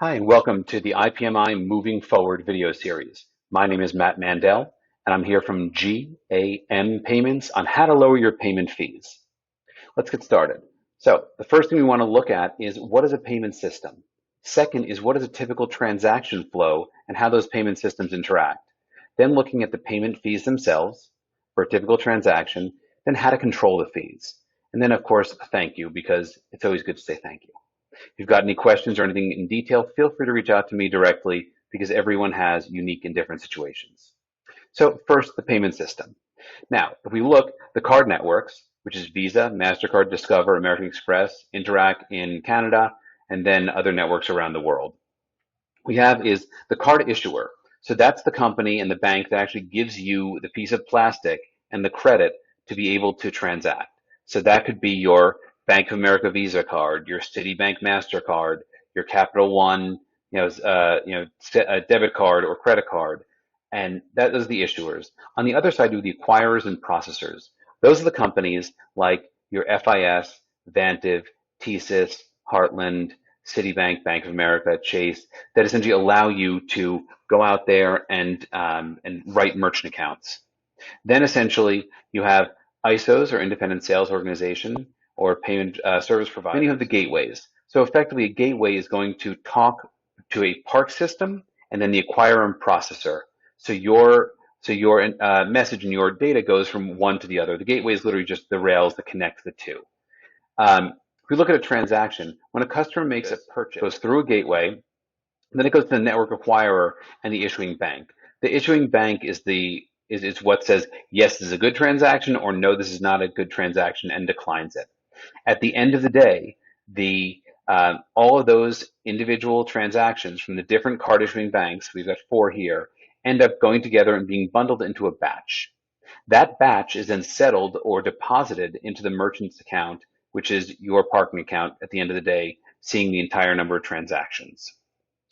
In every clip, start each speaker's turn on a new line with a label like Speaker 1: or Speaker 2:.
Speaker 1: Hi, and welcome to the IPMI Moving Forward video series. My name is Matt Mandel, and I'm here from GAM Payments on how to lower your payment fees. Let's get started. So the first thing we want to look at is what is a payment system? Second is what is a typical transaction flow and how those payment systems interact. Then looking at the payment fees themselves for a typical transaction, then how to control the fees. And then of course, thank you, because it's always good to say thank you. If you've got any questions or anything in detail, feel free to reach out to me directly because everyone has unique and different situations. So first, the payment system. Now, if we look, the card networks, which is Visa, MasterCard, Discover, American Express, Interac in Canada, and then other networks around the world. We have is the card issuer. So that's the company and the bank that actually gives you the piece of plastic and the credit to be able to transact. So that could be your Bank of America Visa card, your Citibank MasterCard, your Capital One, a debit card or credit card, and that is the issuers. On the other side, you have the acquirers and processors. Those are the companies like your FIS, Vantiv, TSYS, Heartland, Citibank, Bank of America, Chase, that essentially allow you to go out there and write merchant accounts. Then essentially you have ISOs or independent sales organization or payment service provider. Then you have the gateways. So effectively a gateway is going to talk to a park system and then the acquirer and processor. So your message and your data goes from one to the other. The gateway is literally just the rails that connect the two. If we look at a transaction, when a customer makes a purchase, it goes through a gateway, and then it goes to the network acquirer and the issuing bank. The issuing bank is what says, yes, this is a good transaction, or no, this is not a good transaction, and declines it. At the end of the day, all of those individual transactions from the different card issuing banks, we've got 4 here, end up going together and being bundled into a batch. That batch is then settled or deposited into the merchant's account, which is your parking account at the end of the day, seeing the entire number of transactions.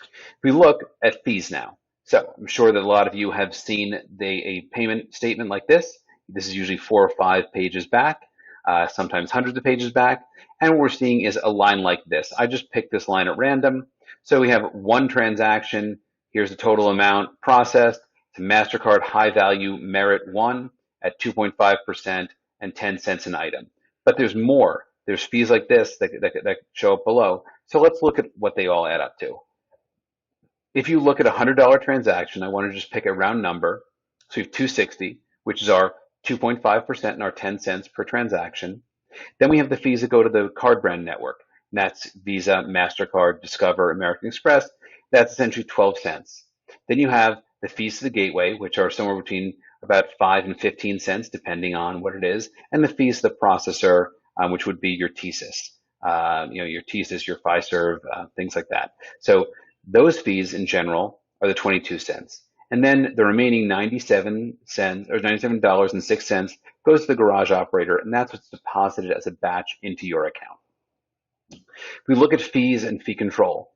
Speaker 1: If we look at fees now, so I'm sure that a lot of you have seen a payment statement like this. This is usually 4 or 5 pages back, sometimes hundreds of pages back. And what we're seeing is a line like this. I just picked this line at random. So we have one transaction. Here's the total amount processed. It's a MasterCard high value merit 1 at 2.5% and 10 cents an item. But there's more. There's fees like this that show up below. So let's look at what they all add up to. If you look at a $100 transaction, I want to just pick a round number. So we have 260, which is our 2.5% and our 10 cents per transaction. Then we have the fees that go to the card brand network. And that's Visa, MasterCard, Discover, American Express. That's essentially 12 cents. Then you have the fees to the gateway, which are somewhere between about 5 and 15 cents, depending on what it is, and the fees to the processor, which would be your TSYS, your TSYS, your Fiserv, things like that. So those fees in general are the 22 cents. And then the remaining 97 cents or $97.06 goes to the garage operator, and that's what's deposited as a batch into your account. If we look at fees and fee control,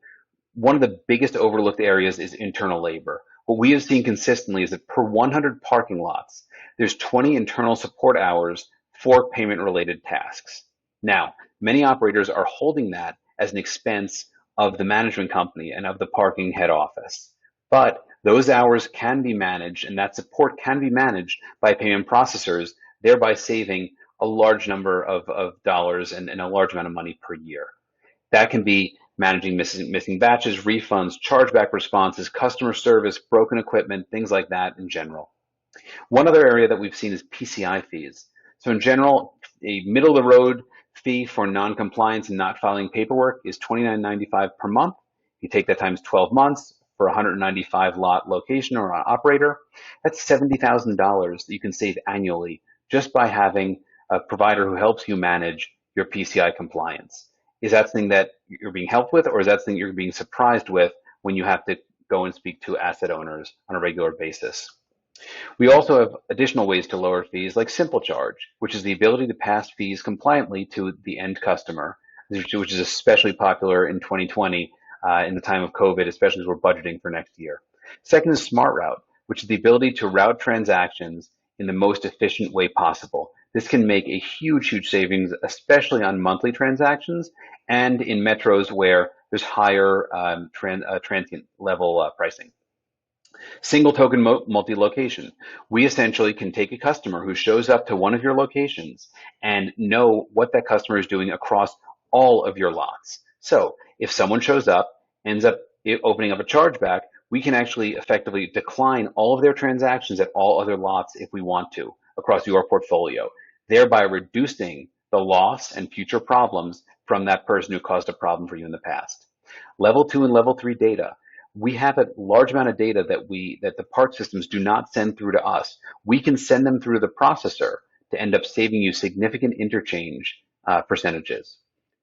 Speaker 1: one of the biggest overlooked areas is internal labor. What we have seen consistently is that per 100 parking lots, there's 20 internal support hours for payment-related tasks. Now, many operators are holding that as an expense of the management company and of the parking head office. But those hours can be managed, and that support can be managed by payment processors, thereby saving a large number of dollars and a large amount of money per year. That can be managing missing batches, refunds, chargeback responses, customer service, broken equipment, things like that in general. One other area that we've seen is PCI fees. So in general, a middle-of-the-road fee for non-compliance and not filing paperwork is $29.95 per month. You take that times 12 months for a 195 lot location or an operator. That's $70,000 that you can save annually just by having a provider who helps you manage your PCI compliance. Is that something that you're being helped with, or is that something you're being surprised with when you have to go and speak to asset owners on a regular basis? We also have additional ways to lower fees like Simple Charge, which is the ability to pass fees compliantly to the end customer, which is especially popular in 2020 in the time of COVID, especially as we're budgeting for next year. Second is Smart Route, which is the ability to route transactions in the most efficient way possible. This can make a huge savings, especially on monthly transactions and in metros where there's higher transient level pricing. Single token multi-location. We essentially can take a customer who shows up to one of your locations and know what that customer is doing across all of your lots. So if someone shows up, ends up opening up a chargeback, we can actually effectively decline all of their transactions at all other lots if we want to across your portfolio, thereby reducing the loss and future problems from that person who caused a problem for you in the past. Level 2 and level 3 data. We have a large amount of data that the part systems do not send through to us. We can send them through the processor to end up saving you significant interchange percentages.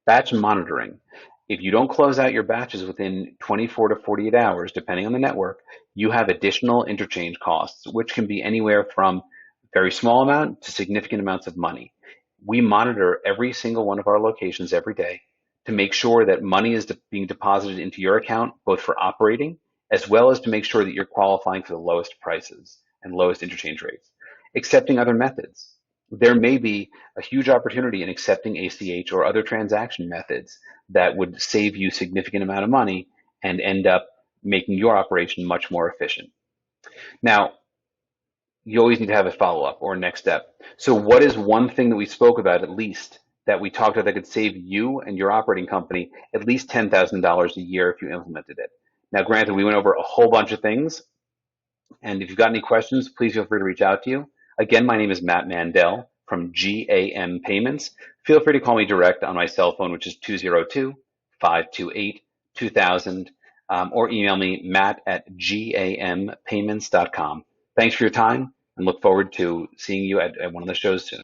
Speaker 1: Batch monitoring. If you don't close out your batches within 24 to 48 hours, depending on the network, you have additional interchange costs, which can be anywhere from very small amount to significant amounts of money. We monitor every single one of our locations every day to make sure that money is being deposited into your account, both for operating, as well as to make sure that you're qualifying for the lowest prices and lowest interchange rates. Accepting other methods. There may be a huge opportunity in accepting ACH or other transaction methods that would save you significant amount of money and end up making your operation much more efficient. Now, you always need to have a follow-up or a next step. So what is one thing that we spoke about at least that we talked about that could save you and your operating company at least $10,000 a year if you implemented it? Now, granted, we went over a whole bunch of things, and if you've got any questions, please feel free to reach out to you. Again, my name is Matt Mandel from GAM Payments. Feel free to call me direct on my cell phone, which is 202-528-2000, or email me, matt@gampayments.com. Thanks for your time, and look forward to seeing you at one of the shows soon.